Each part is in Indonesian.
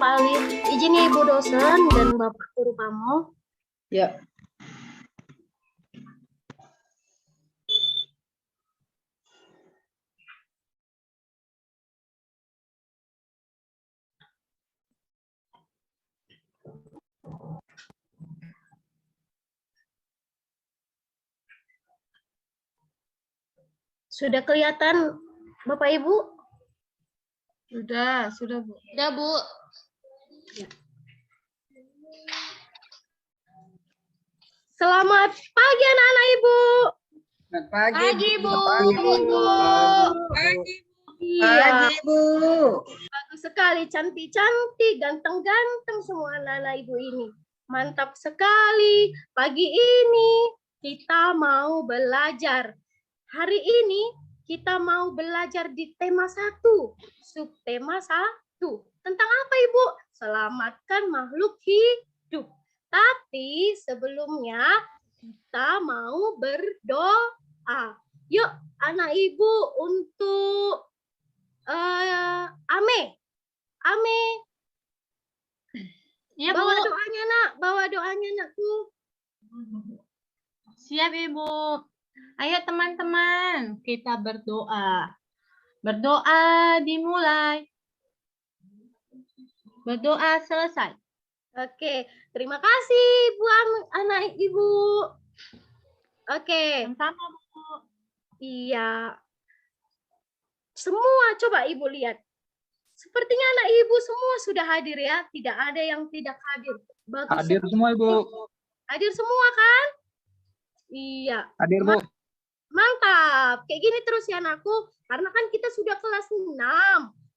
Bapak Ali. Izin ya Ibu dosen dan Bapak guru kamu. Ya. Sudah kelihatan Bapak Ibu? Sudah Bu. Sudah Bu. Ya. Selamat pagi anak-anak Ibu. Selamat pagi, Pagi Bu. Pagi, Bu. Pagi. Iya. Pagi, Bu. Bagus sekali, cantik-cantik, ganteng-ganteng semua anak-anak Ibu ini. Mantap sekali. Pagi ini kita mau belajar. Hari ini kita mau belajar di tema 1, subtema 1. Tentang apa Ibu? Selamatkan makhluk hidup. Tapi sebelumnya kita mau berdoa. Yuk anak Ibu untuk Ame. Iya, Bawa Bu. doanya nak, bawa doanya nakku. Siap, Ibu. Ayo teman-teman, kita berdoa. Berdoa dimulai. Berdoa selesai. Oke, terima kasih Bu anak Ibu. Oke, Sama-sama, Bu. iya. Semua coba Ibu lihat. Sepertinya anak Ibu semua sudah hadir ya, tidak ada yang tidak hadir. Bagus. Hadir semua, Ibu. Hadir semua kan? Iya. Hadir, Bu. Mantap. Kayak gini terus ya anakku. Karena kan kita sudah kelas 6.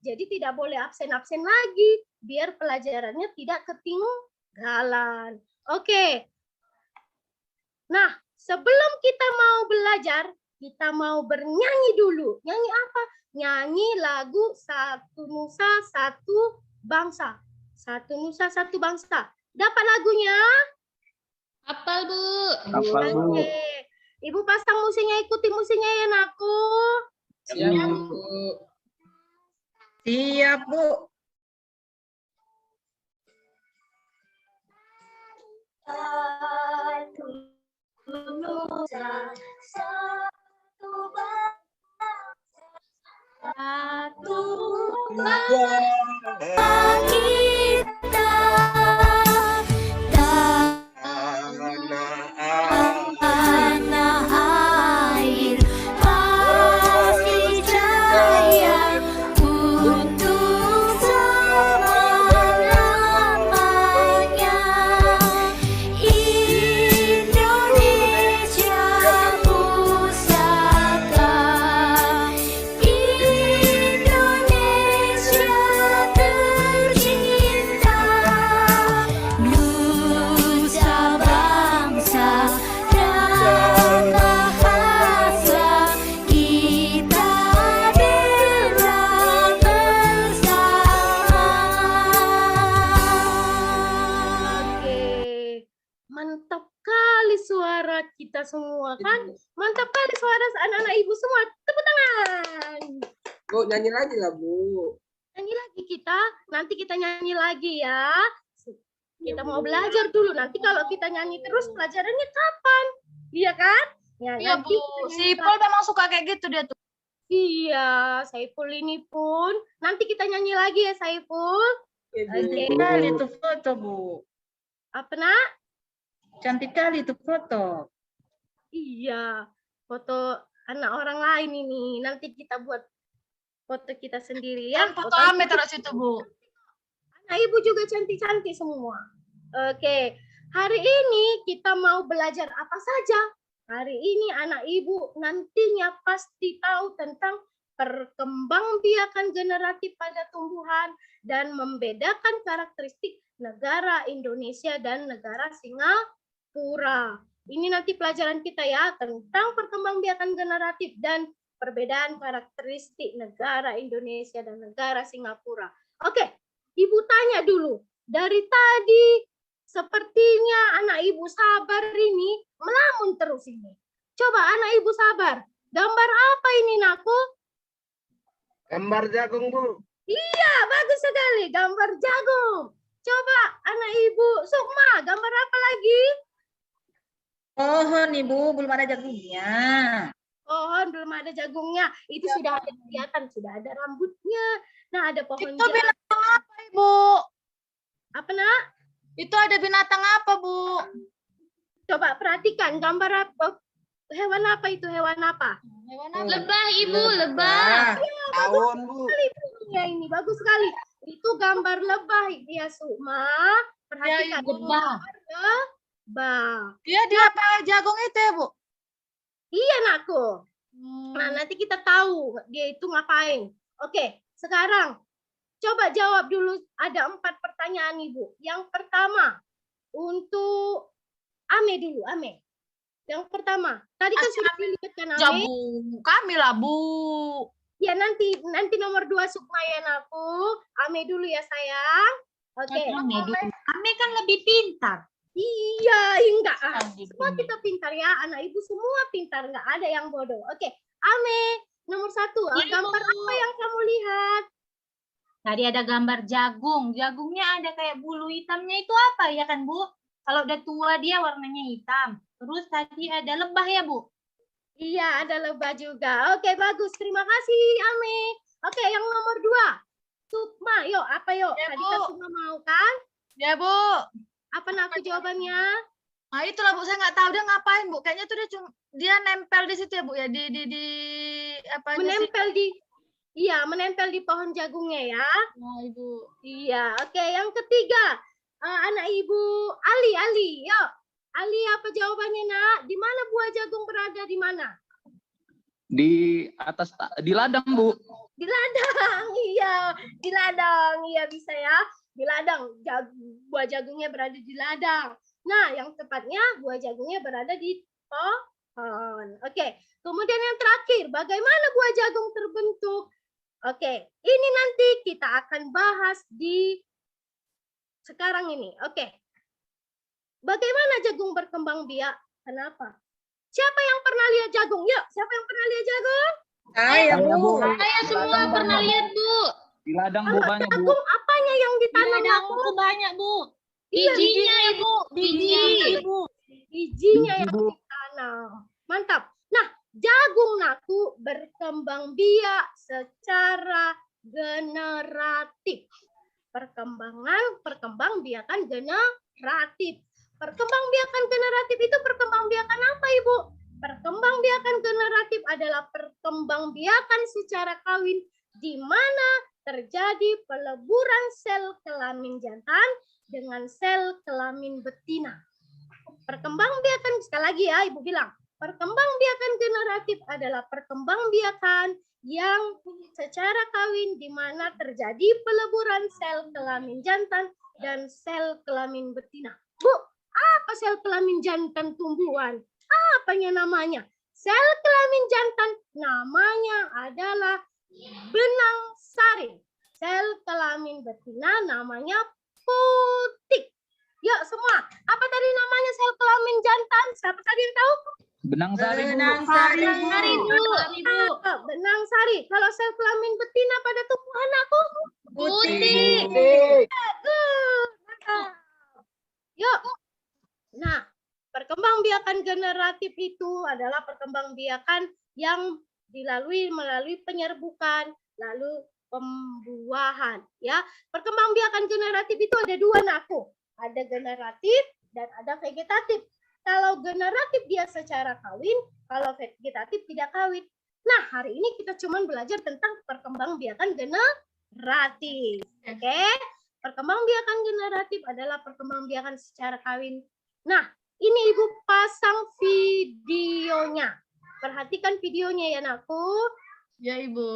Jadi tidak boleh absen-absen lagi. Biar pelajarannya tidak ketinggalan. Oke. Nah, sebelum kita mau belajar, kita mau bernyanyi dulu. Nyanyi apa? Nyanyi lagu Satu Nusa Satu Bangsa. Satu Nusa Satu Bangsa. Dapat lagunya? Hafal, Bu. Hafal, Bu. Oke. Ibu pasang musiknya, ikuti musiknya ya nakku. Siap, Bu. Siap, Bu. Satu Nusa Satu Bangsa. Satu kita tanah air pasti jaya untuk selama-lamanya. Indonesia pusaka, Indonesia tercinta, nusa bangsa dan bahasa kita bela bersama. Oke, mantap kali suara kita semua kan? Mantap kali suara anak-anak ibu semua. Tepuk tangan. Bu, nyanyi lagi lah, Bu. Nyanyi lagi kita, nanti kita nyanyi lagi ya. Kita mau belajar dulu, nanti kalau kita nyanyi terus pelajarannya kapan? Iya kan? Ya, Iya, nanti Bu. kita Si nyanyi Pol memang suka kayak gitu dia tuh. Iya, Saiful ini pun. Nanti kita nyanyi lagi ya Saiful. Cantik Oke. kali itu foto, Bu. Apa nak? Cantik kali itu foto. Iya, foto anak orang lain ini. Nanti kita buat foto kita sendiri ya. Kan foto Ame taruh situ, Bu. Anak ibu juga cantik-cantik semua. Oke, hari ini kita mau belajar apa saja? Hari ini anak ibu nantinya pasti tahu tentang perkembangbiakan generatif pada tumbuhan dan membedakan karakteristik negara Indonesia dan negara Singapura. Ini nanti pelajaran kita ya tentang perkembangbiakan generatif dan perbedaan karakteristik negara Indonesia dan negara Singapura. Oke, Ibu tanya dulu. Dari tadi sepertinya anak Ibu sabar ini melamun terus ini. Coba anak Ibu sabar. Gambar apa ini, nakku? Gambar jagung, Bu. Iya, bagus sekali. Gambar jagung. Coba anak ibu Sukma, gambar apa lagi? Pohon Ibu, belum ada jagungnya. Pohon, belum ada jagungnya. Itu sudah ada kelihatan, sudah ada rambutnya. Nah, ada pohon Itu jagung. binatang apa, Ibu? Apa, Nak? Itu ada binatang apa, Bu? Coba perhatikan gambar apa? Hewan apa itu? Hewan apa? Hewan apa? Lebah, Ibu, lebah. Tahun, Bu. Ya, ini bagus sekali. Itu gambar lebah ya, Sukma. Perhatikan. Ibu. Lebah. Dia di apa jagung itu ya, Bu? Iya, Nakku. Nah, nanti kita tahu dia itu ngapain. Oke, sekarang coba jawab dulu. Ada 4 pertanyaan, Ibu. Yang pertama, untuk Ame dulu, Ame. Yang pertama, tadi kan sudah dilihatkan Ame. Jagung kami lah, Bu. Ya, nanti nomor 2 Sukma ya, Nakku. Ame dulu ya, sayang. Oke. Ame kan lebih pintar. Iya, enggak. Semua kita pintar ya, anak ibu semua pintar, enggak ada yang bodoh. Oke, Ame, nomor 1. Gambar apa yang kamu lihat? Tadi ada gambar jagung. Jagungnya ada kayak bulu hitamnya itu apa ya kan, Bu? Kalau udah tua dia warnanya hitam. Terus tadi ada lebah ya, Bu? Iya, ada lebah juga. Oke, bagus. Terima kasih, Ame. Oke, yang nomor 2. Sukma, yuk, apa yuk? Ya, Tadi Bu. kan Sukma mau kan? Ya, Bu. Apa Nakku jawabannya? Nah, itulah, Bu. Saya nggak tahu dia ngapain, Bu. Kayaknya tuh dia nempel di situ ya, Bu, ya. Di apa aja sih? Menempel di pohon jagungnya ya. Nah, Ibu. Iya, oke. Yang ketiga, anak ibu Ali, yuk. Ali, apa jawabannya, Nak? Di mana buah jagung berada? Di mana? Di atas, di ladang, Bu. Di ladang, iya. Di ladang, iya bisa ya. Di ladang, buah jagungnya berada di ladang. Nah, yang tepatnya buah jagungnya berada di pohon. Oke, kemudian yang terakhir, bagaimana buah jagung terbentuk? Oke, ini nanti kita akan bahas di sekarang ini. Oke, bagaimana jagung berkembang biak? Kenapa? Siapa yang pernah lihat jagung? Yuk, siapa yang pernah lihat jagung? Saya, Bu. Saya semua pernah lihat, Bu. Di ladang, Bu, banyak, Bu. Jagung apanya yang ditanam? Itu banyak, Bu. Iya, Bijinya, Ibu. Biji. Bijinya yang ditanam. Mantap. Nah, jagung Nakku berkembang biak secara generatif. Perkembangbiakan generatif. Perkembangbiakan generatif itu perkembangbiakan apa, Ibu? Perkembangbiakan generatif adalah perkembangbiakan secara kawin di mana terjadi peleburan sel kelamin jantan dengan sel kelamin betina. Perkembangbiakan, sekali lagi ya, Ibu bilang, perkembangbiakan generatif adalah perkembangbiakan yang secara kawin di mana terjadi peleburan sel kelamin jantan dan sel kelamin betina. Bu, apa sel kelamin jantan tumbuhan? Apanya namanya? Sel kelamin jantan namanya adalah benang sari. Sel kelamin betina namanya putik. Yuk semua, apa tadi namanya sel kelamin jantan? Siapa tadi yang tahu? Benang sari, Bu. Benang sari, Bu. Benang sari. Kalau sel kelamin betina pada tumbuhan aku? Putih. Bagus. Yuk. Nah, perkembangbiakan generatif itu adalah perkembangbiakan yang melalui penyerbukan, lalu pembuahan. Ya, perkembangbiakan generatif itu ada 2, Nakku. Ada generatif dan ada vegetatif. Kalau generatif dia secara kawin, kalau vegetatif tidak kawin. Nah, hari ini kita cuma belajar tentang perkembangbiakan generatif. Oke? Perkembangbiakan generatif adalah perkembangbiakan secara kawin. Nah, ini Ibu pasang videonya. Perhatikan videonya ya, Nakku. Ya, Ibu.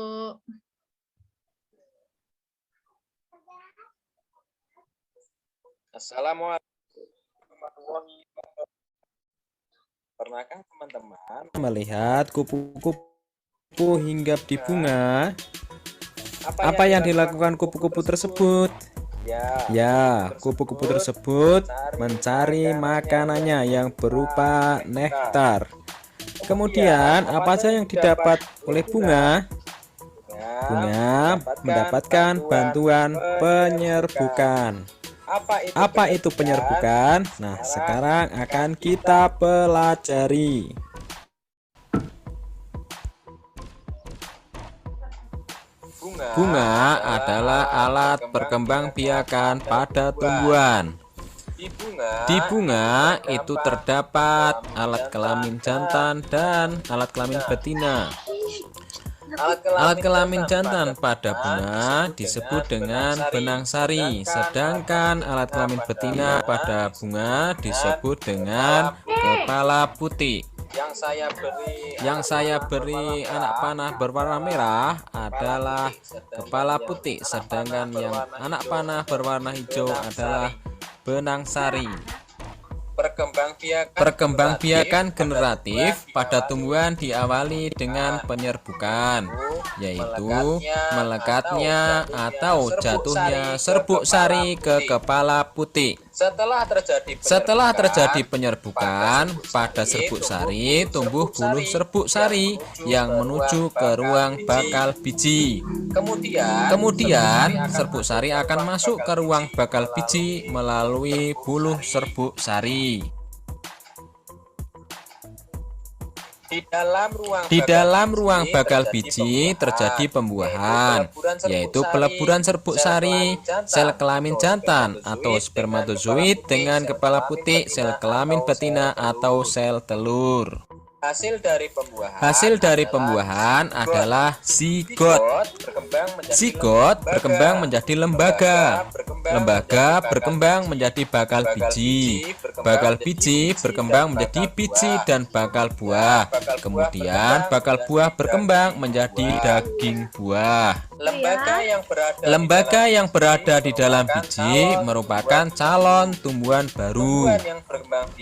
Assalamualaikum warahmatullahi wabarakatuh. Pernahkah teman-teman melihat kupu-kupu hinggap di bunga? Apa yang dilakukan kupu-kupu tersebut? Ya, kupu-kupu tersebut mencari makanannya yang berupa nektar. Kemudian, apa saja yang didapat oleh bunga? bunga mendapatkan bantuan penyerbukan. Apa itu penyerbukan? Nah, sekarang akan kita pelajari. Bunga adalah alat perkembangbiakan pada tumbuhan. Di bunga itu terdapat alat kelamin jantan dan alat kelamin betina. Alat kelamin jantan pada bunga disebut dengan benang sari, sedangkan alat kelamin betina pada bunga disebut dengan kepala putih. Yang saya beri anak panah berwarna merah adalah kepala putih, sedangkan yang anak panah berwarna hijau adalah benang sari. Perkembangbiakan generatif pada tumbuhan diawali dengan penyerbukan, yaitu melekatnya atau jatuhnya serbuk sari ke kepala putih. Setelah terjadi penyerbukan pada serbuk sari, tumbuh buluh serbuk sari yang menuju ke ruang bakal biji. Kemudian serbuk sari akan masuk ke ruang bakal biji melalui buluh serbuk sari. Di dalam ruang bakal biji terjadi pembuahan, yaitu peleburan serbuk sari, sel kelamin jantan atau spermatozoid dengan kepala putih, sel kelamin betina atau sel telur. Hasil dari pembuahan adalah zigot. Zigot berkembang menjadi lembaga. Lembaga berkembang menjadi bakal biji. Bakal biji berkembang menjadi biji dan bakal buah. Kemudian bakal buah berkembang menjadi daging buah. Lembaga yang berada di dalam biji merupakan calon tumbuhan baru.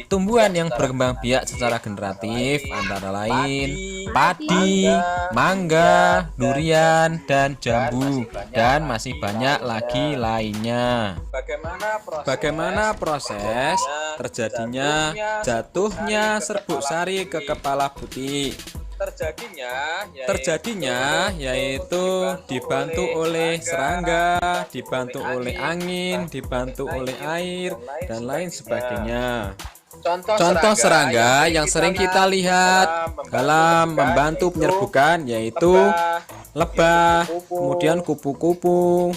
Tumbuhan yang berkembang biak secara generatif antara lain padi, mangga, durian, dan jambu, dan masih banyak lagi lainnya. Bagaimana proses terjadinya jatuhnya serbuk sari ke kepala putih? Terjadinya yaitu dibantu oleh serangga, dibantu oleh angin, dibantu oleh air, dan lain sebagainya. Contoh serangga yang sering kita lihat dalam membantu penyerbukan yaitu lebah, kemudian kupu-kupu.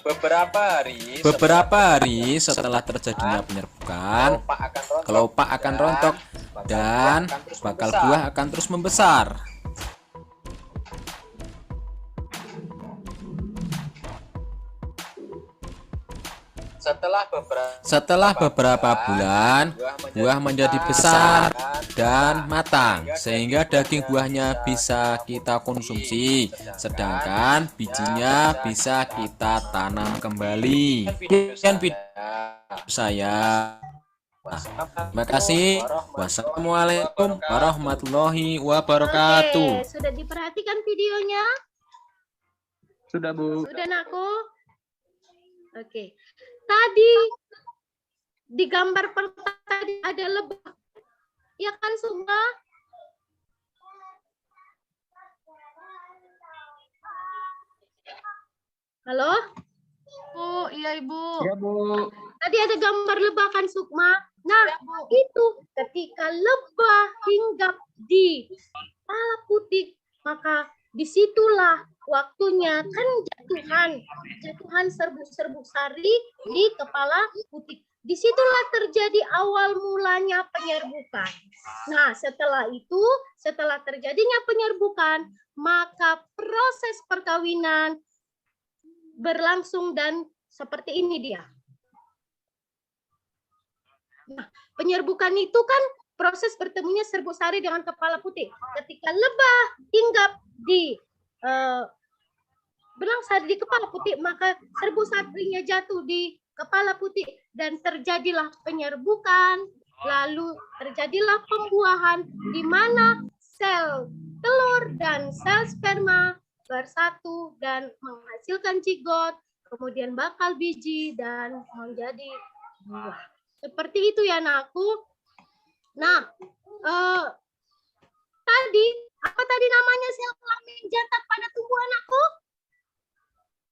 Beberapa hari setelah terjadinya penyerbukan, kelopak akan rontok dan bakal buah akan terus membesar. Setelah beberapa bulan, buah menjadi besar dan matang, sehingga daging buahnya bisa kita konsumsi, sedangkan bijinya bisa kita tanam kembali. Sekian video saya. Terima kasih. Wassalamualaikum warahmatullahi wabarakatuh. Oke, sudah diperhatikan videonya? Sudah, Bu. Sudah, Nakku? Oke. Tadi di gambar pertama tadi ada lebah. Ya kan, Sumba? Halo? Bu, iya Ibu. Ya, Bu. Tadi ada gambar lebah kan, Sukma? Nah, itu ketika lebah hinggap di kepala putih, maka disitulah waktunya kan jatuhan serbuk-serbuk sari di kepala putih. Disitulah terjadi awal mulanya penyerbukan. Nah, setelah itu, setelah terjadinya penyerbukan, maka proses perkawinan berlangsung dan seperti ini dia. Nah, penyerbukan itu kan proses bertemunya serbuk sari dengan kepala putih. Ketika lebah hinggap di belang sari di kepala putih, maka serbuk sarinya jatuh di kepala putih dan terjadilah penyerbukan, lalu terjadilah pembuahan di mana sel telur dan sel sperma bersatu dan menghasilkan zigot, kemudian bakal biji dan menjadi buah. Seperti itu ya, Nakku. Nah, tadi Apa tadi namanya sel kelamin jantan pada tubuh anakku?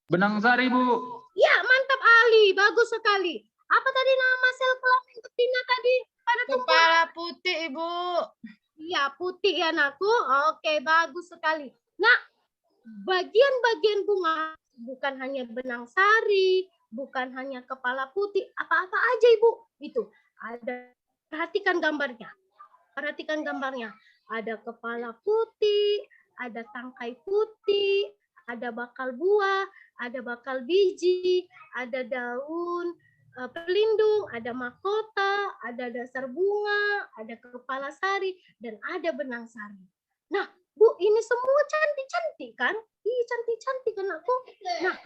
Benang sari, Bu. Ya, mantap Ali, bagus sekali. Apa tadi nama sel kelamin betina tadi pada tubuh? Kepala putih, Ibu. Iya, putih ya anakku. Oke, bagus sekali. Nah, bagian-bagian bunga bukan hanya benang sari, bukan hanya kepala putih, apa-apa aja Ibu. Itu ada, perhatikan gambarnya. Perhatikan gambarnya. Ada kepala putih, ada tangkai putih, ada bakal buah, ada bakal biji, ada daun pelindung, ada mahkota, ada dasar bunga, ada kepala sari, dan ada benang sari. Nah, Bu, ini semua cantik-cantik kan? Ih, cantik-cantik anakku. Nah,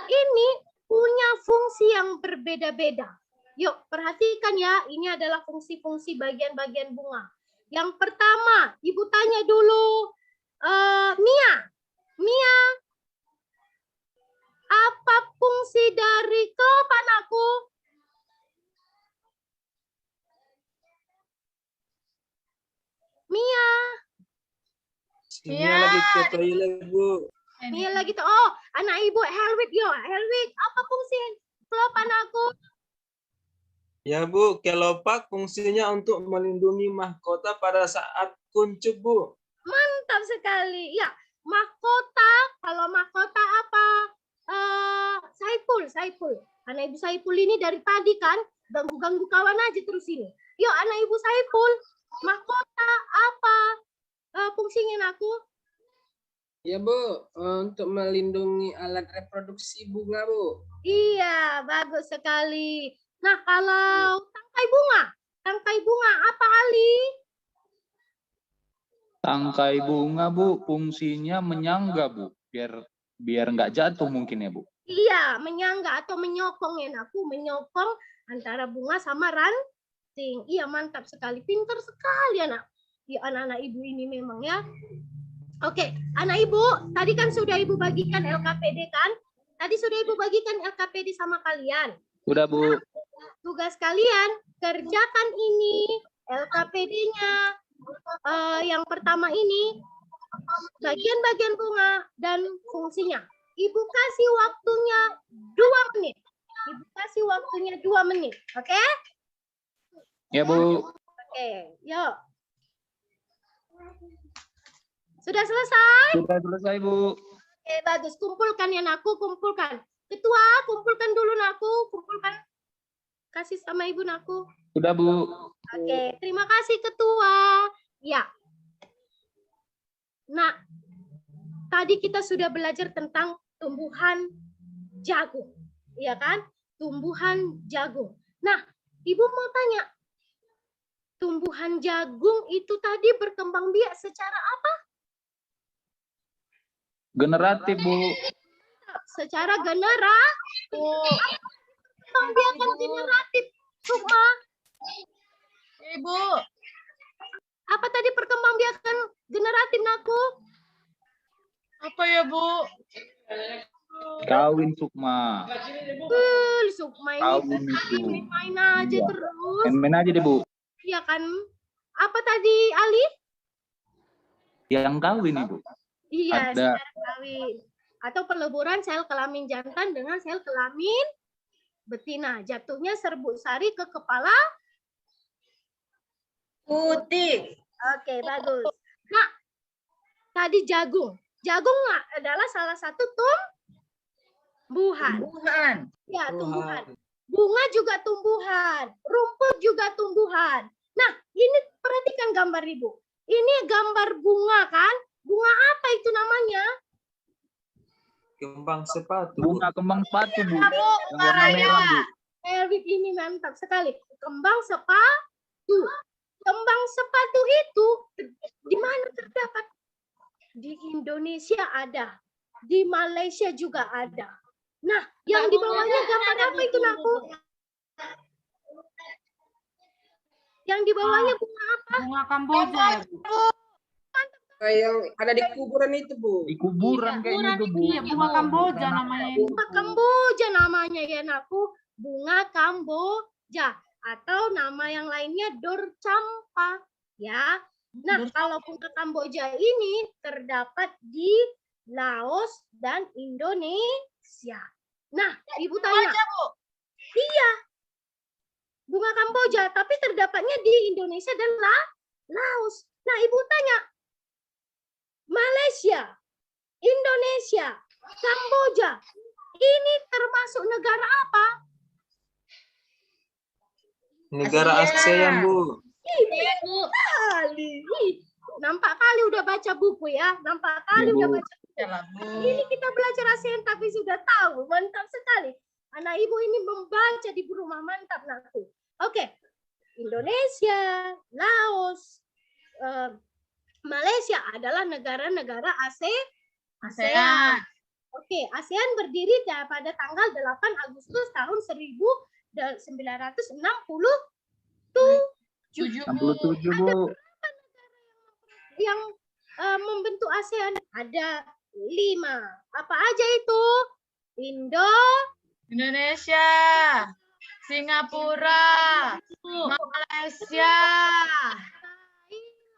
ini punya fungsi yang berbeda-beda. Yuk, perhatikan ya, ini adalah fungsi-fungsi bagian-bagian bunga. Yang pertama, Ibu tanya dulu, Mia, apa fungsi dari kelop anakku? Mia. Mia lagi ke toilet, Bu. Mia lagi tuh. Oh, anak Ibu Helwig yo. Helwig, apa fungsi kelop anakku? Ya, Bu, kelopak fungsinya untuk melindungi mahkota pada saat kuncup, Bu. Mantap sekali. Ya, mahkota. Kalau mahkota apa? Saiful. Anak Ibu Saiful ini dari tadi kan ganggu-ganggu kawan aja terus ini. Yuk, anak Ibu Saiful, mahkota apa fungsinya aku? Ya Bu, untuk melindungi alat reproduksi bunga Bu. Iya, bagus sekali. Nah, kalau tangkai bunga apa Ali? Tangkai bunga, Bu, fungsinya menyangga, Bu. Biar nggak jatuh mungkin ya, Bu. Iya, menyangga atau menyokong ya aku, menyokong antara bunga sama ranting. Iya, mantap sekali. Pintar sekali anak. Ya, anak-anak Ibu ini memang ya. Oke, anak Ibu, tadi kan sudah Ibu bagikan LKPD kan? Tadi sudah Ibu bagikan LKPD sama kalian. Udah, Bu. Tugas kalian kerjakan ini LKPD-nya. Yang pertama ini bagian-bagian bunga dan fungsinya. Ibu kasih waktunya 2 menit. Ibu kasih waktunya 2 menit. Oke? Ya, Bu. Oke, yuk. Sudah selesai? Sudah selesai, Bu. Oke, bagus. Kumpulkan ya nakku, kumpulkan. Ketua, kumpulkan dulu nakku, kumpulkan. Kasih sama Ibu nakku. Sudah, Bu. Oke, terima kasih Ketua. Ya. Nah, tadi kita sudah belajar tentang tumbuhan jagung. Iya kan? Tumbuhan jagung. Nah, Ibu mau tanya, tumbuhan jagung itu tadi berkembang biak secara apa? Generatif, Bu. Secara generatif. Pembiakan generatif. Sukma. Ibu. Apa tadi perkembangbiakan generatif naku? Apa ya, Bu? Kawin, Sukma. Sukma Kawin ini itu. main aja Iya. terus. Main aja deh, Bu. Iya kan? Apa tadi Ali? Yang kawin, Ibu. Iya, Ada. secara kawin. Atau peleburan sel kelamin jantan dengan sel kelamin betina. Jatuhnya serbuk sari ke kepala Putih. Oke, bagus. Nah, tadi jagung. Jagung adalah salah satu tumbuhan. Tumbuhan. Ya, tumbuhan. Bunga juga tumbuhan. Rumput juga tumbuhan. Nah, ini perhatikan gambar Ibu. Ini gambar bunga kan? Bunga apa itu namanya? Kembang sepatu. Bunga kembang sepatu, Bu. Bu, Yang warna merah, Bu. Elvik ini mantap sekali. Kembang sepatu. Kembang sepatu itu di mana terdapat? Di Indonesia ada. Di Malaysia juga ada. Nah, yang di bawahnya gambar apa itu, Naku? Yang di bawahnya bunga apa? Bunga Kamboja. Kayak yang ada di kuburan itu Bu. Di kuburan kayaknya itu, Bu. Iya, bunga Kamboja namanya. Bunga Kamboja namanya ya, Naku. Bunga Kamboja. Atau nama yang lainnya Dor Campa. Ya, Nah, kalau bunga Kamboja ini terdapat di Laos dan Indonesia. Nah, Ibu tanya, Aja, Bu. iya, bunga Kamboja, tapi terdapatnya di Indonesia dan Laos. Nah, Ibu tanya, Malaysia, Indonesia, Kamboja, ini termasuk negara apa? Negara ASEAN, Bu. Kali. Nampak kali udah baca buku ya. Nampak kali Ya, udah Bu. baca buku. Ya lah, Bu. Ini kita belajar ASEAN tapi sudah tahu. Mantap sekali. Anak ibu ini membaca di rumah, mantap nakku. Oke. Indonesia, Laos, Malaysia adalah negara-negara ASEAN. Oke, ASEAN berdiri pada tanggal 8 Agustus tahun 1967. 7, Bu. 67, Bu. Yang membentuk ASEAN ada 5. Apa aja itu? Indonesia, Singapura, Malaysia,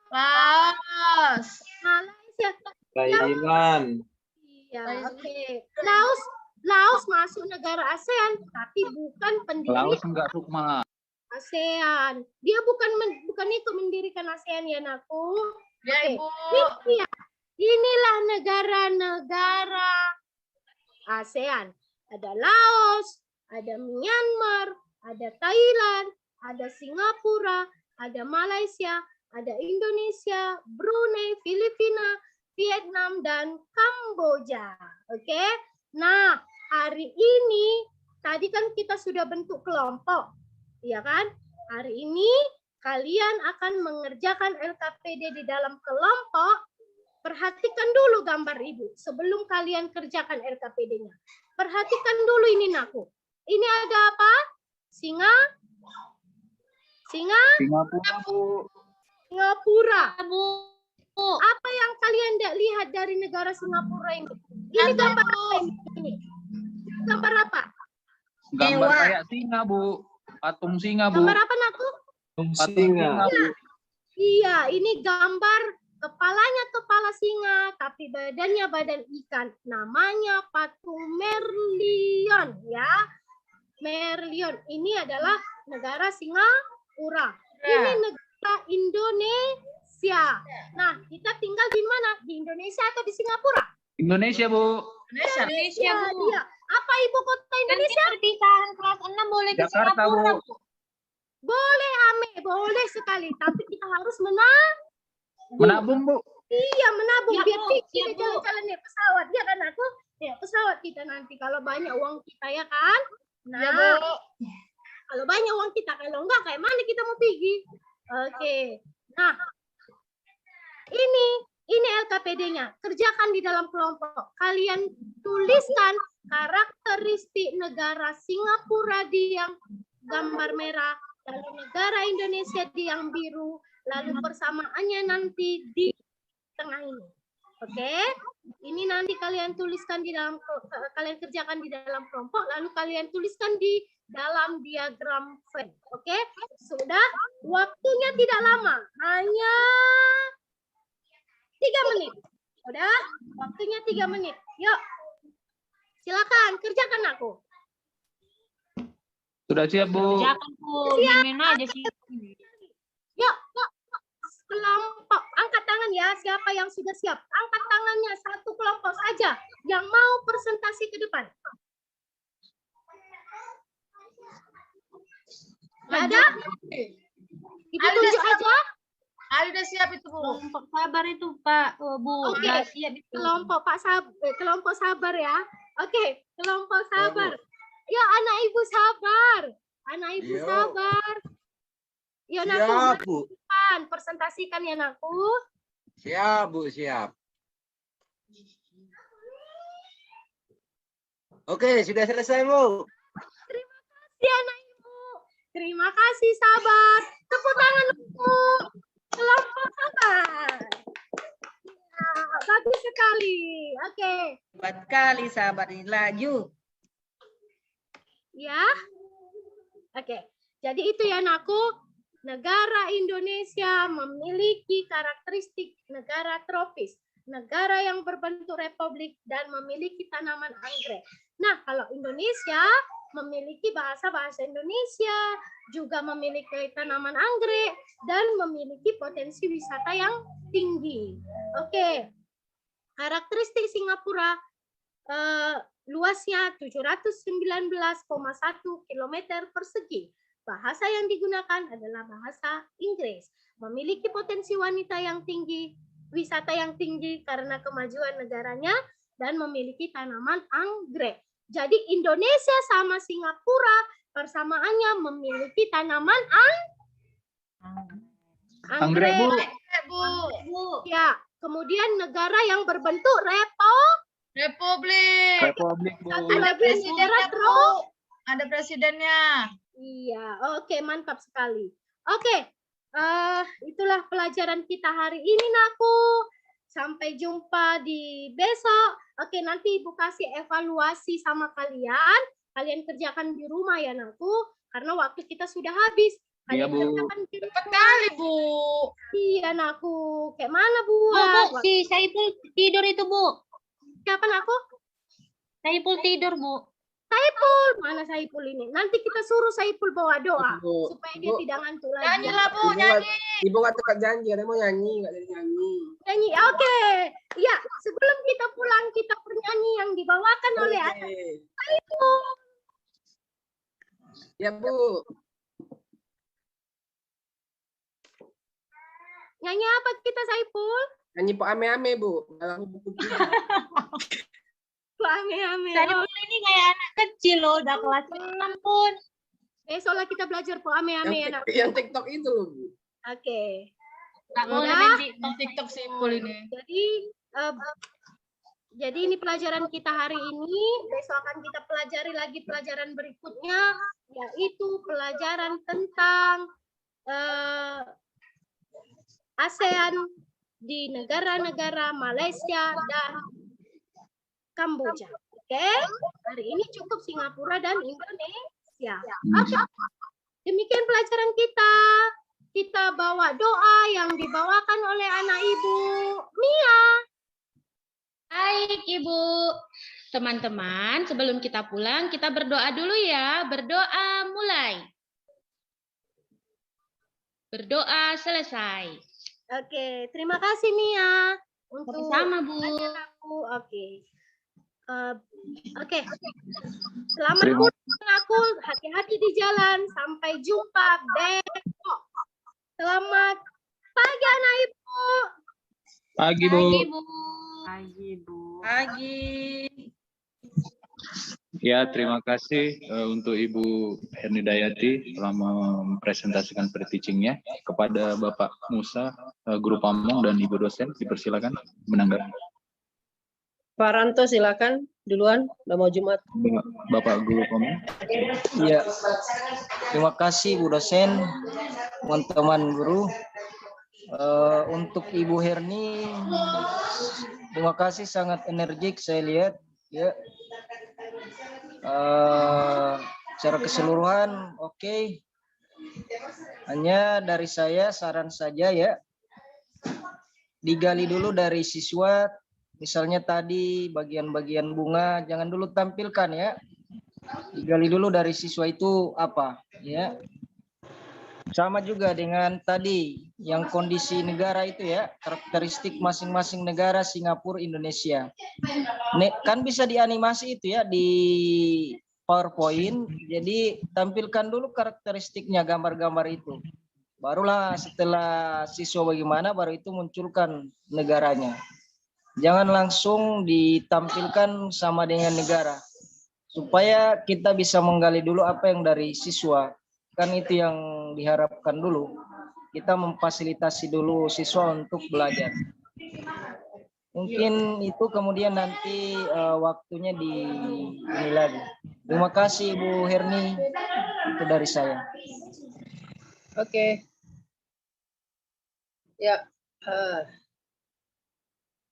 Laos, Malaysia. Thailand. Iya, oke. Laos masuk negara ASEAN, tapi bukan pendiri Laos enggak, Sukma. ASEAN. Dia bukan itu mendirikan ASEAN ya, Naku. ya Oke. Ibu. Inilah negara-negara ASEAN. Ada Laos, ada Myanmar, ada Thailand, ada Singapura, ada Malaysia, ada Indonesia, Brunei, Filipina, Vietnam, dan Kamboja. Oke. Nah, hari ini tadi kan kita sudah bentuk kelompok. Ya kan? Hari ini kalian akan mengerjakan LKPD di dalam kelompok. Perhatikan dulu gambar Ibu sebelum kalian kerjakan LKPD-nya. Perhatikan dulu ini Naku. Ini ada apa? Singapura, Bu. Singapura. Bu. Apa yang kalian lihat dari negara Singapura ini? Ini gambar apa ini? Gambar apa? Gambar kayak singa, Bu. Patung singa, Bu. Gambar apa Naku? Patung Singa. Bu. Iya, ini gambar kepalanya kepala singa, tapi badannya badan ikan. Namanya patung Merlion, ya. Merlion. Ini adalah negara Singapura. Ini negara Indonesia. Nah, kita tinggal di mana? Di Indonesia atau di Singapura? Indonesia, Bu. Indonesia. Ya, dia. Apa ibu kota Nanti Indonesia? perpisahan kelas 6 boleh ke Jakarta, Singapura, Bu. Bu. Boleh, Ame. Boleh sekali. Tapi kita harus Menabung, Bu. Iya, menabung Ya, biar Bu. kita Ya, Bu. jalan-jalan naik pesawat. Ya kan aku? Ya, pesawat kita nanti kalau banyak uang kita ya kan? Nah, Ya, Bu. kalau banyak uang kita, kalau enggak kayak mana kita mau pergi? Oke. Nah, ini LKPD-nya. Kerjakan di dalam kelompok. Kalian tuliskan karakteristik negara Singapura di yang gambar merah, lalu negara Indonesia di yang biru, lalu persamaannya nanti di tengah ini. Oke? Ini nanti kalian tuliskan di dalam, kalian kerjakan di dalam kelompok, lalu kalian tuliskan di dalam diagram Venn. Oke? Sudah, waktunya tidak lama, hanya 3 menit. Sudah, waktunya 3 menit. Yuk, silakan kerjakan aku. Sudah siap, Bu. Kerjakan, Bu. Diamin aja sih. Yuk, kelompok. Angkat tangan ya, siapa yang sudah siap. Angkat tangannya, satu kelompok saja. Yang mau presentasi ke depan. Nggak ada? Ibu Ada tunjuk siap. aja. Ali udah siap itu, Bu. Kelompok sabar itu, Pak. Bu. Oke. Udah siap itu. Kelompok kelompok sabar ya. Oke, kelompok sabar. Ya, anak ibu sabar. Anak ibu Yo. sabar. Ya, Siap, Naku, Bu. depan. Presentasikan ya, Naku. Siap, Bu, siap. Oke, sudah selesai, Bu. Ya, anak ibu. Terima kasih, sabar. Tepuk tangan, Bu. Kelompok sabar. Ya, bagus sekali. Oke. Hebat kali sahabat ini, laju. Ya. Oke. Jadi itu ya, Naku. negara Indonesia memiliki karakteristik negara tropis, negara yang berbentuk republik dan memiliki tanaman anggrek. Nah, kalau Indonesia memiliki bahasa Indonesia, juga memiliki tanaman anggrek, dan memiliki potensi wisata yang tinggi. Oke, karakteristik Singapura luasnya 719,1 km persegi. Bahasa yang digunakan adalah bahasa Inggris. Memiliki potensi wanita yang tinggi, wisata yang tinggi karena kemajuan negaranya, dan memiliki tanaman anggrek. Jadi Indonesia sama Singapura persamaannya memiliki tanaman Anggrek, Bu. Bu. Ya, kemudian negara yang berbentuk Republik. Republik, Bu. satu Ada lagi negara presidennya, Bu. Ada presidennya. Iya, oke, mantap sekali. Oke, itulah pelajaran kita hari ini, Naku. Sampai jumpa di besok. Oke, nanti Ibu kasih evaluasi sama kalian. Kalian kerjakan di rumah ya, Naku. Karena waktu kita sudah habis. Iya, Kalian Bu. kerjakan di rumah. Cepat kali, Bu. Iya, Naku. Kayak mana Bu, buat? si Saiful tidur itu, Bu. Siapa, Naku? Saiful tidur, Bu. Saiful. Mana Saiful ini? Nanti kita suruh Saiful bawa doa. Bu, Supaya dia Bu. tidak ngantuk lagi. Nyanyi lah, Bu. Ibu nggak- Nyanyi. Ibu nggak tepat janji, ada mau nyanyi, nggak jadi nyanyi. Nyanyi, oke. Ya, sebelum kita pulang, kita bernyanyi yang dibawakan oleh anak Oke. Saiful. Ya Bu, Nyanyi apa kita, Saiful? nyanyi po ame-ame Bu. Dalam buku kita. Ame-ame. Saiful ini kayak anak kecil loh, udah kelas 6 pun. Besoklah kita belajar po ame-ame ya, nak. Yang TikTok itu loh Bu. Oke. Nggak boleh Udah. main TikTok. TikTok Saiful ini. Jadi ini pelajaran kita hari ini. Besok akan kita pelajari lagi pelajaran berikutnya, yaitu pelajaran tentang ASEAN di negara-negara Malaysia dan Kamboja. Oke, hari ini cukup Singapura dan Indonesia. Oke, demikian pelajaran kita. Kita bawa doa yang dibawakan oleh anak Ibu Mia. Baik, Ibu. Teman-teman, sebelum kita pulang, kita berdoa dulu ya. Berdoa mulai. Berdoa selesai. Oke, terima kasih Mia untuk Sama, Bu. ajar aku. Oke. Oke. Selamat Terima- pulang aku, hati-hati di jalan. Sampai jumpa besok. Selamat pagi anak Ibu. Pagi, Bu. Pagi, Bu. Pagi. Ya, terima kasih untuk Ibu Hernidayati telah mempresentasikan pre-teachingnya. Kepada Bapak Musa, Guru Pamong, dan Ibu dosen, dipersilakan menanggapi. Pak Ranto silakan duluan, udah mau Jumat. Bapak Guru Pamong. Iya. Terima kasih Bu dosen, teman-teman guru. Untuk Ibu Herni, terima kasih, sangat energik saya lihat. Ya. Secara keseluruhan oke. Hanya dari saya saran saja ya, digali dulu dari siswa. Misalnya tadi bagian-bagian bunga jangan dulu tampilkan ya. Digali dulu dari siswa itu apa ya. Sama juga dengan tadi yang kondisi negara itu ya, karakteristik masing-masing negara Singapura, Indonesia. Kan bisa dianimasi itu ya di PowerPoint. Jadi tampilkan dulu karakteristiknya, gambar-gambar itu. Barulah setelah siswa bagaimana, baru itu munculkan negaranya. Jangan langsung ditampilkan sama dengan negara. Supaya kita bisa menggali dulu apa yang dari siswa. Kan itu yang diharapkan dulu. Kita memfasilitasi dulu siswa untuk belajar. Mungkin itu kemudian nanti waktunya ini lagi. Terima kasih Bu Herni. Itu dari saya. Oke. Ya.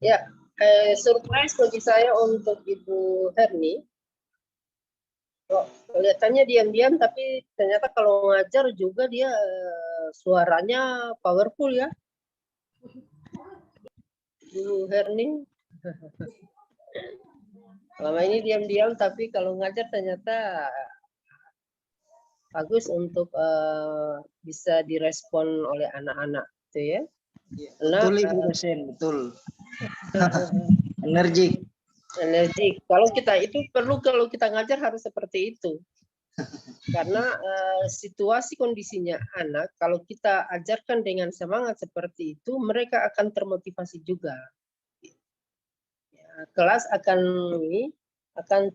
Ya, surprise bagi saya untuk Ibu Herni. Kelihatannya diam-diam, tapi ternyata kalau ngajar juga dia suaranya powerful ya. Bu Herning. Selama ini diam-diam, tapi kalau ngajar ternyata bagus untuk bisa direspon oleh anak-anak, gitu ya. Betul Ibu dosen, betul. Energik. Energik. Kalau kita itu perlu, kalau kita ngajar harus seperti itu. Karena situasi kondisinya anak, kalau kita ajarkan dengan semangat seperti itu, mereka akan termotivasi juga. Ya, kelas akan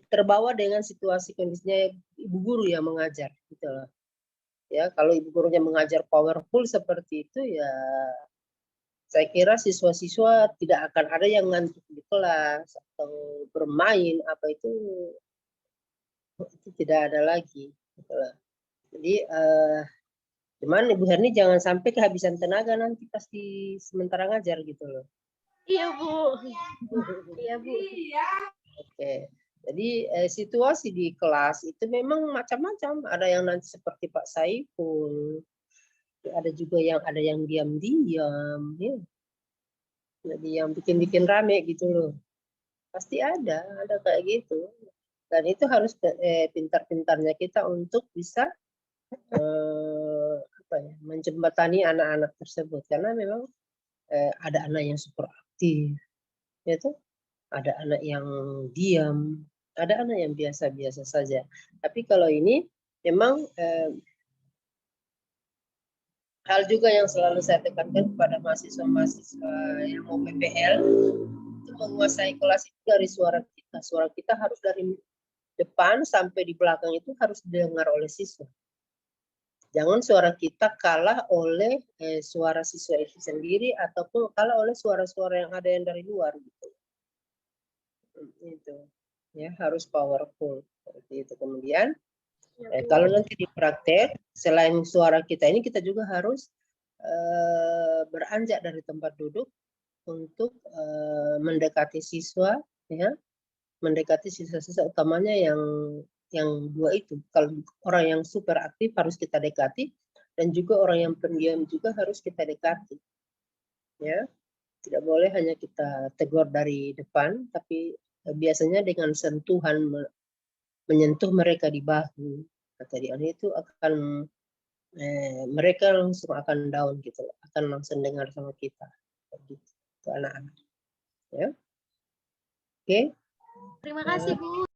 terbawa dengan situasi kondisinya ibu guru yang mengajar, gitu loh. Ya, kalau ibu gurunya mengajar powerful seperti itu, ya saya kira siswa-siswa tidak akan ada yang ngantuk di kelas atau bermain apa itu tidak ada lagi. Gitu loh. Jadi cuman Ibu Herni jangan sampai kehabisan tenaga nanti pasti sementara ngajar gitu loh. Iya Bu. Iya Bu. Oke. Jadi situasi di kelas itu memang macam-macam. Ada yang nanti seperti Pak Saiful, ada juga yang diam-diam, ya. Jadi yang bikin rame gitu loh. Pasti ada kayak gitu. Dan itu harus pintar-pintarnya kita untuk bisa menjembatani anak-anak tersebut, karena memang ada anak yang super aktif, yaitu ada anak yang diam, ada anak yang biasa-biasa saja. Tapi kalau ini memang hal juga yang selalu saya tekankan kepada mahasiswa-mahasiswa yang mau PPL itu menguasai kelas itu dari suara kita. Suara kita harus dari depan sampai di belakang itu harus didengar oleh siswa. Jangan suara kita kalah oleh suara siswa itu sendiri ataupun kalah oleh suara-suara yang ada yang dari luar gitu. Itu ya harus powerful seperti itu. Kemudian kalau nanti di praktek selain suara kita ini kita juga harus beranjak dari tempat duduk untuk mendekati siswa, ya, mendekati siswa-siswa utamanya yang dua itu. Kalau orang yang super aktif harus kita dekati, dan juga orang yang pendiam juga harus kita dekati. Ya, tidak boleh hanya kita tegur dari depan, tapi biasanya dengan sentuhan menyentuh mereka di bahu, kata dia itu akan mereka langsung akan down gitu, akan langsung dengar sama kita, gitu, anak-anak. Ya, oke. Terima kasih Bu.